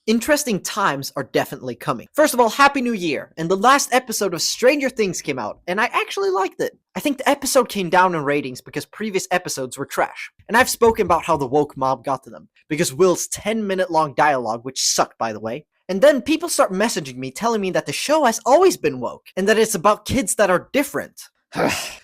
Interesting times are definitely coming. First of all, Happy New Year, and the last episode of Stranger Things came out, and I actually liked it. I think the episode came down in ratings because previous episodes were trash. And I've spoken about how the woke mob got to them, because Will's 10-minute long dialogue, which sucked by the way. And then people start messaging me telling me that the show has always been woke, and that it's about kids that are different.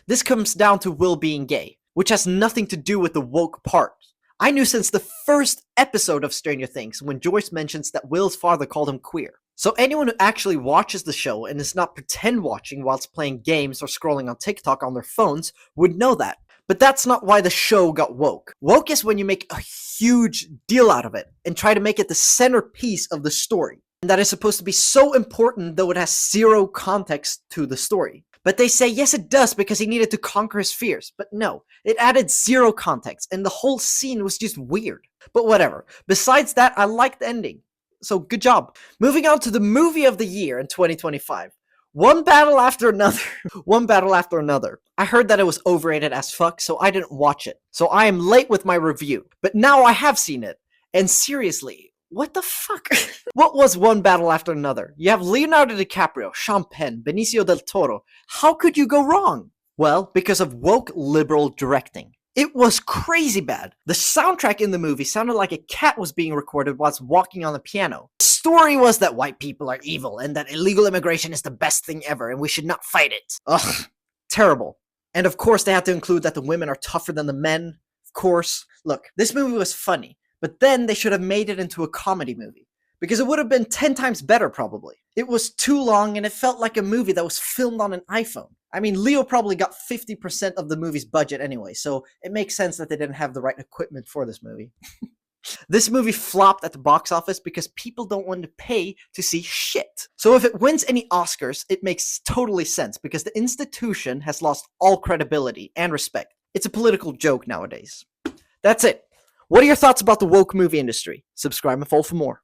This comes down to Will being gay, which has nothing to do with the woke part. I knew since the first episode of Stranger Things when Joyce mentions that Will's father called him queer. So anyone who actually watches the show and is not pretend watching whilst playing games or scrolling on TikTok on their phones would know that. But that's not why the show got woke. Woke is when you make a huge deal out of it and try to make it the centerpiece of the story. And that is supposed to be so important though it has zero context to the story. But they say yes it does because he needed to conquer his fears. But no, it added zero context and the whole scene was just weird. But whatever. Besides that, I liked the ending. So good job. Moving on to the movie of the year in 2025. One battle after another. One battle after another. I heard that it was overrated as fuck, so I didn't watch it. So I am late with my review. But now I have seen it. And seriously, what the fuck? What was One Battle After Another? You have Leonardo DiCaprio, Sean Penn, Benicio del Toro. How could you go wrong? Well, because of woke liberal directing. It was crazy bad. The soundtrack in the movie sounded like a cat was being recorded whilst walking on the piano. The story was that white people are evil and that illegal immigration is the best thing ever and we should not fight it. Ugh, terrible. And of course they had to include that the women are tougher than the men. Of course. Look, this movie was funny. But then they should have made it into a comedy movie. Because it would have been 10 times better, probably. It was too long and it felt like a movie that was filmed on an iPhone. I mean, Leo probably got 50% of the movie's budget anyway, so it makes sense that they didn't have the right equipment for this movie. This movie flopped at the box office because people don't want to pay to see shit. So if it wins any Oscars, it makes totally sense because the institution has lost all credibility and respect. It's a political joke nowadays. That's it. What are your thoughts about the woke movie industry? Subscribe and follow for more.